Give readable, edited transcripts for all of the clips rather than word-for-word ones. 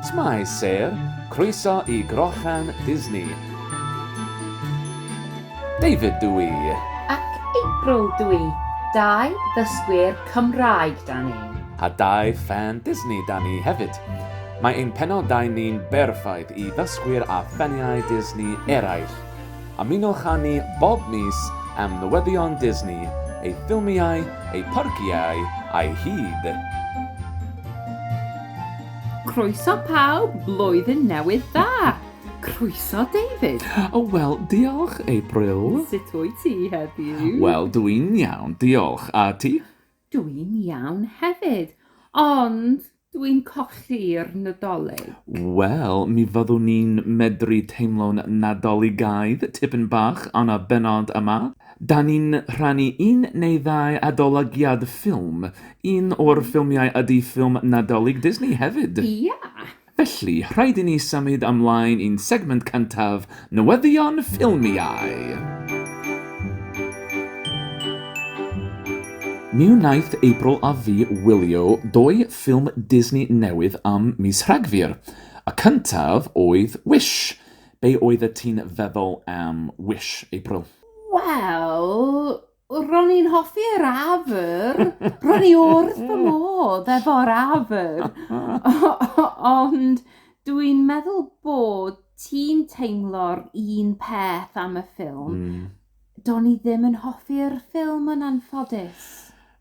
Smai ser, croeso I grochan Disney. David dwi. Ac April dwi, dau ddysgwyr Cymraeg da ni. A dau fan Disney da ni hefyd. Mae ein Pennod dau ni'n berffaith I ddysgwyr a ffeniau Disney eraill. Ymunwch â ni bob mis am newyddion Disney, ei ffilmiau, ei parciau a'i hyd. Croeso pawb, blwyddyn newydd dda. Croeso David. Wel, diolch April. Sut wyt ti heddiw? Wel, dwi'n iawn, diolch. A ti? Dwi'n iawn hefyd, ond dwi'n colli'r Nadolig. Wel, mi fyddwn ni'n medru teimlo'n Nadoligaidd tipyn bach yn y benod yma. Da ni'n rhannu un neu ddau adolygiad ffilm. Un o'r ffilmiau ydy ffilm Nadolig Disney hefyd. Ia. Felly, rhaid I ni symud ymlaen i'n segment cyntaf, newyddion ffilmiau. Mi wnaeth April a fi wylio dwy ffilm Disney newydd am mis Rhagfyr. Y cyntaf oedd Wish. Be oedd y ti'n feddwl am Wish, April? Wel, ro'n i'n hoffi'r afr. Ro'n I wrth fy modd efo'r afr. Ond dwi'n meddwl bod ti'n teimlo'r un peth am y ffilm. Do'n I ddim yn hoffi'r ffilm yn anffodus.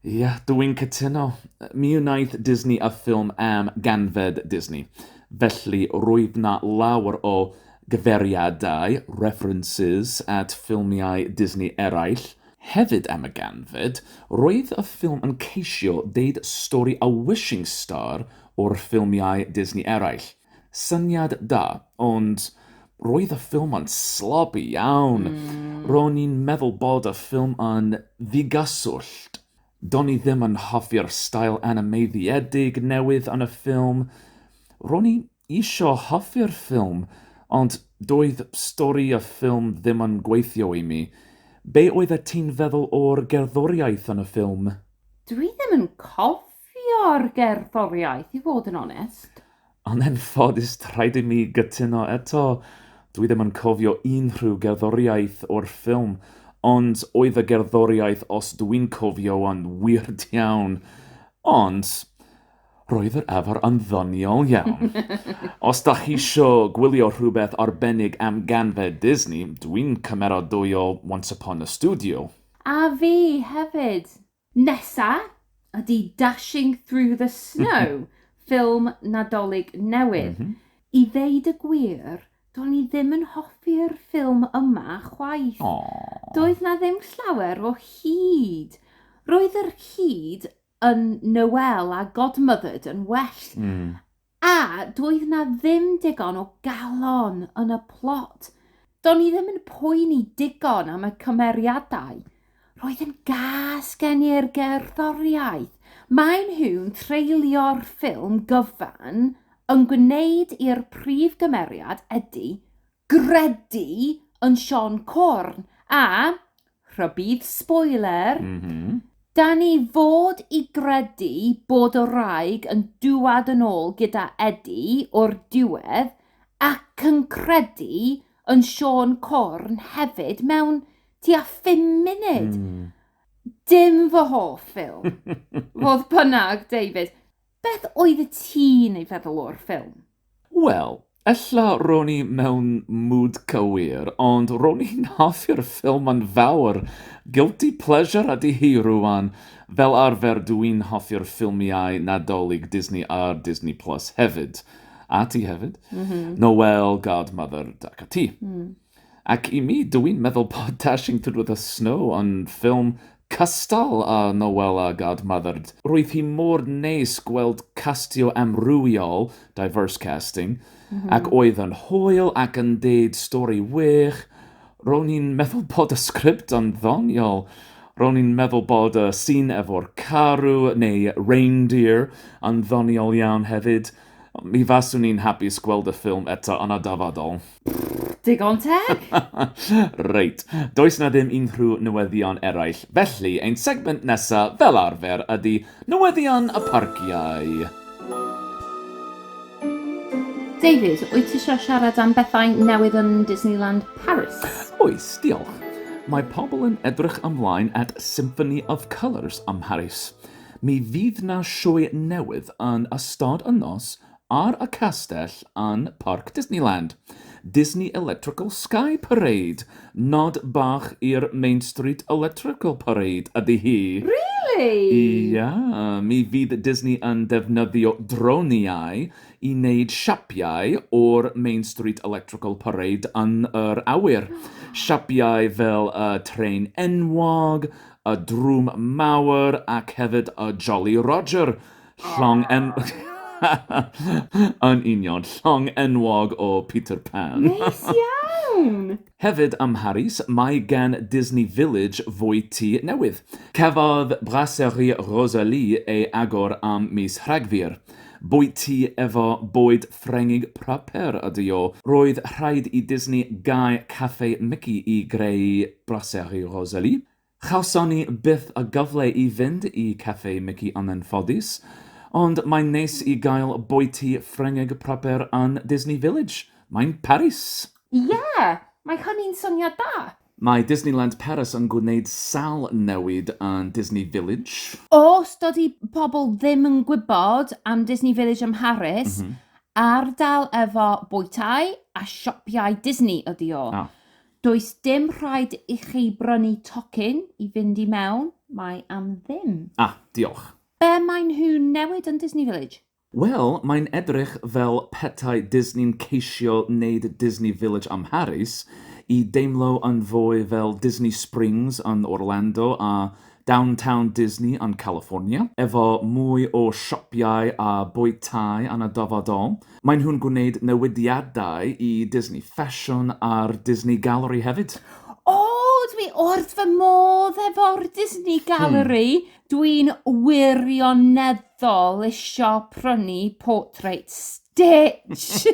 Ie, dwi'n cytuno. Mi wnaeth Disney y ffilm am ganfed Disney. Felly roedd na lawer o gyfeiriadau, references at ffilmiau Disney eraill. Hefyd am y ganfed, roedd y ffilm yn ceisio deud stori a wishing star o'r ffilmiau Disney eraill. Syniad da, ond roedd y ffilm yn sloppy iawn. Ro'n i'n meddwl bod y ffilm yn Digyswllt. Do'n I ddim yn hoffi'r stael animeiddiedig newydd yn y ffilm. Ro'n I isio hoffi'r ffilm, ond doedd stori y ffilm ddim yn gweithio I mi. Be oedd y ti'n feddwl o'r gerddoriaeth yn y ffilm? Dwi ddim yn cofio'r gerddoriaeth, I fod yn onest. Ond yn ffodus, rhaid I mi gytuno eto. Dwi ddim yn cofio unrhyw gerddoriaeth o'r ffilm, ond oedd y gerddoriaeth os dwi'n cofio yn weird iawn. Ond roedd yr afr yn ddoniol iawn. Os da chi isio gwylio rhywbeth arbennig am ganfed Disney, dwi'n cymeradwyo Once Upon a Studio. A fi hefyd. Nesa ydy Dashing Through the Snow, ffilm Nadolig newydd. I ddeud y gwir, do'n I ddim yn hoffi'r ffilm yma chwaith. Doedd na ddim llawer o hyd. Roedd yr hyd yn Noel a Godmothered yn well. A doedd na ddim digon o galon yn y plot. Do'n I ddim yn poeni digon am y cymeriadau. Roedd yn gas gen i'r gerddoriaeth. Mae'n nhw'n treulio'r ffilm gyfan yn gwneud i'r prif gymeriad ydy Credu yn Sion Corn a, rhybydd spoiler, da ni fod I gredu bod y wraig yn dŵad yn ôl gyda Eddie o'r diwedd ac yn credu yn Sion Corn hefyd mewn tua 5 munud. Dim fy hoff ffilm. Fodd bynnag, David. Beth oedd y ti'n ei feddwl o'r ffilm? Wel, ella ro'n I mewn mood cywir, ond ro'n i'n hoffio'r ffilm yn fawr. Guilty pleasure ydy hi rwan. Fel arfer dwi'n hoffio'r ffilmiau Nadolig Disney a Disney Plus hefyd. A ti hefyd. Noel, Godmothered ac a ti. Ac I mi, dwi'n meddwl bod Dashing Through the Snow yn ffilm Cystal a Noel a Godmothered. Roedd hi mor neis gweld castio amrywiol, diverse casting, ac oedd yn hwyl ac yn deud stori wych. Ro'n i'n meddwl bod y sgript yn ddoniol. Ro'n i'n meddwl bod y scene efo'r carw neu reindeer yn ddoniol iawn hefyd. Mi faswn i'n hapus gweld y ffilm eto yn y dyfodol. Digon teg. Reit, does na ddim unrhyw newyddion eraill. Felly, ein segment nesaf fel arfer ydy newyddion y parciau. David, wyt ti eisiau siarad am bethau newydd yn Disneyland Paris? Oes, diolch. Mae pobl yn edrych ymlaen at Symphony of Colours am Paris. Mi fydd na sioe newydd yn ystod y nos ar y castell yn Parc Disneyland. Disney Electrical Sky Parade. Nod bach i'r Main Street Electrical Parade ydy hi. Really? Ia, mi fydd Disney yn defnyddio droniau i wneud siapiau o'r Main Street Electrical Parade yn yr awyr. Siapiau fel y tren enwog, y drwm mawr ac hefyd y Jolly Roger. Llong yn union, llong enwog o Peter Pan. Neis iawn! Hefyd ym Mharis, mae gan Disney Village fwyty newydd. Cafodd Brasserie Rosalie ei agor am mis Rhagfyr. Bwyty efo bwyd Ffrengig proper ydy o. Roedd rhaid i Disney gau Caffe Mickey i greu Brasserie Rosalie. Chawson ni byth y gyfle i fynd i Caffe Mickey yn anffodus, ond mae'n neis i gael bwyty Ffrengig proper yn Disney Village. Mae'n Paris. Mae hynny'n syniad da. Mae Disneyland Paris yn gwneud sawl newid yn Disney Village. Os dydy pobl ddim yn gwybod am Disney Village ym Mharis, ardal efo bwytau a siapiau Disney ydy o. Does dim rhaid i chi brynu tocyn i fynd i mewn, mae am ddim. Diolch. Be mae'n nhw newid yn Disney Village? Wel, mae'n edrych fel petau Disney'n ceisio wneud Disney Village am Paris i deimlo yn fwy fel Disney Springs yn Orlando a Downtown Disney yn California, efo mwy o siapiau a bwytau yn y dyfodol. Mae'n nhw'n gwneud newidiadau i Disney Fashion a'r Disney Gallery hefyd. Dwi wrth fy modd efo'r Disney Gallery. Dwi'n wirioneddol isio prynu portrait Stitch.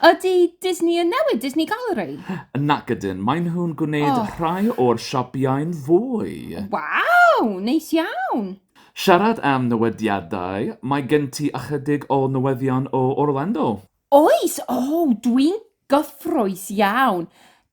Ydy Disney yn newid Disney Gallery? Nac ydyn, mae'n nhw'n gwneud rhai o'r siapiau'n fwy. Waw, neis iawn. Siarad am newidiadau, mae gen ti ychydig o newyddion o Orlando. Oes, dwi'n gyffrous iawn.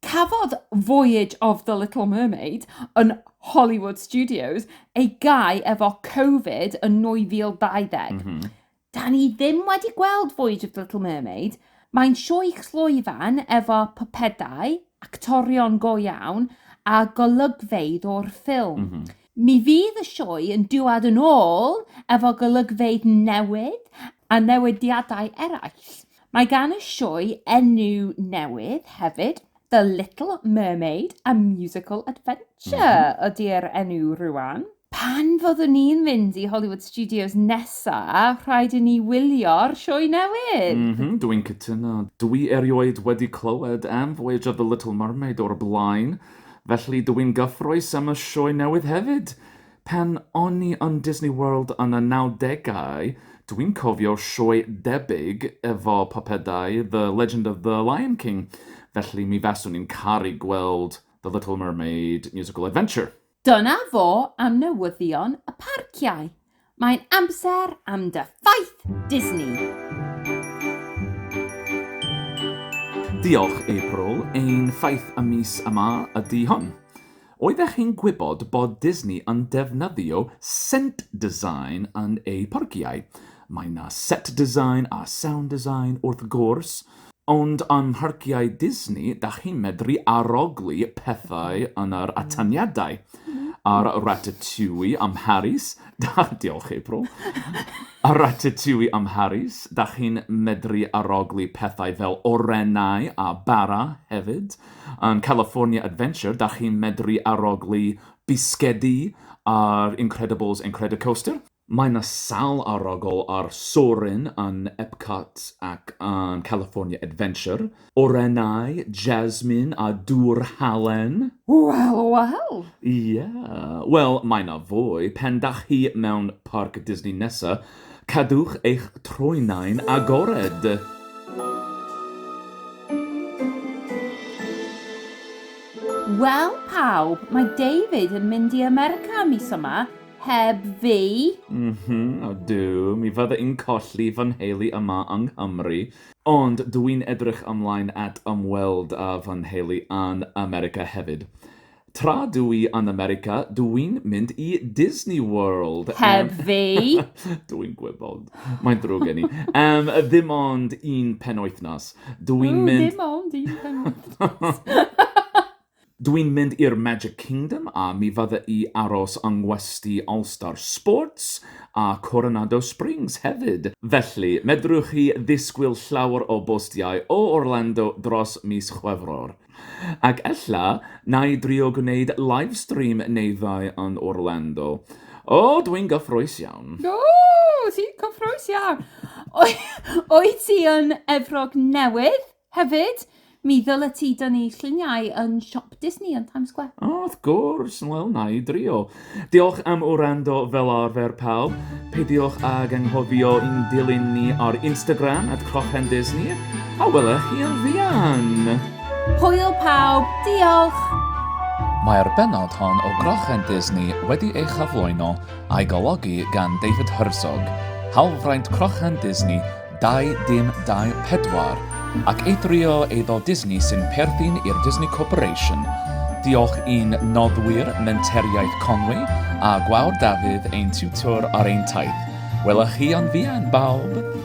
Cafodd Voyage of the Little Mermaid yn Hollywood Studios ei gau efo Covid yn 2020. Da ni ddim wedi gweld Voyage of the Little Mermaid. Mae'n sioe clwyfan efo popedau, actorion go iawn a golygfeydd o'r ffilm. Mi fydd y sioe yn dŵad yn ôl efo golygfeydd newydd a newidiadau eraill. Mae gan y sioe enw newydd hefyd, The Little Mermaid, a Musical Adventure ydy'r enw rwan. Pan fyddwn ni'n mynd i Hollywood Studios nesa, rhaid i ni wylio'r sioe newydd. Dwi'n cytuno. Dwi erioed wedi clywed am Voyage of the Little Mermaid o'r blaen, felly dwi'n gyffrous am y sioe newydd hefyd. Pan o'n i yn Disney World yn y 90au, dwi'n cofio sioe Debyg efo popedau The Legend of the Lion King. Felly mi faswn ni'n caru gweld The Little Mermaid Musical Adventure. Dyna fo am newyddion y parciau. Mae'n amser am dy ffaith Disney. Diolch, April. Ein ffaith y mis yma ydy hon. Oeddech chi'n gwybod bod Disney yn defnyddio scent design yn ei parciau? Mae na set design a sound design wrth gwrs, ond yn parciau Disney, da chi'n medru arogli pethau yn yr atyniadau. Ar Ratatouille am Paris, diolch April. Ar Ratatouille am Paris, da chi'n medru arogli pethau fel orenau a bara hefyd. Yn California Adventure, da chi'n medru arogli bisgedi ar Incredibles Incredicoaster. Mae na sawl arogl ar Soarin' yn Epcot ac yn California Adventure. Orenau, Jasmine a Dŵr Halen. Wel. Wel, mae na fwy. Pen dach chi mewn parc Disney nesa, cadwch eich troenau'n agored. Wel pawb, mae David yn mynd i America mis yma. heb fi. Ydw, mi fydda i'n colli fy nheulu yma yng Nghymru, ond dwi'n edrych ymlaen at ymweld â fy nheulu yn America hefyd. Tra dwi yn America, dwi'n mynd i Disney World. Heb fi. Dwi'n gwybod. Mae'n drwg gen i. Ddim ond un penwythnos. Dwi'n mynd... Ddim ond un penwythnos. Dwi'n mynd i'r Magic Kingdom a mi fydda i aros yng ngwesty All-Star Sports a Coronado Springs hefyd. Felly, medrwch chi ddisgwyl llawer o bostiau o Orlando dros mis Chwefror. Ac ella, na i drio gwneud livestream neu ddau yn Orlando. O, dwi'n gyffrous iawn. O, ti'n cyffrous iawn. Oed ti yn Efrog Newydd hefyd? Mi ddyle ti dynnu lluniau yn siop Disney yn Times Square. O, wrth gwrs, wel, na i drio. Diolch am wrando fel arfer pawb. Peidiwch ag anghofio i'n dilyn ni ar Instagram @crochendisney. A welech chi yn fuan. Hwyl pawb, diolch! Mae'r bennod hon o Grochen Disney wedi ei chyflwyno a'i golygu gan David Herzog, hawlfraint Grochen Disney 2024, ac eidrio eiddo Disney sy'n perthyn i'r Disney Corporation. Diolch i'n noddwyr menteriaeth Conwy a Gwawr Dafydd ein tiwtor ar ein taith. Welech chi yn fuan, bawb!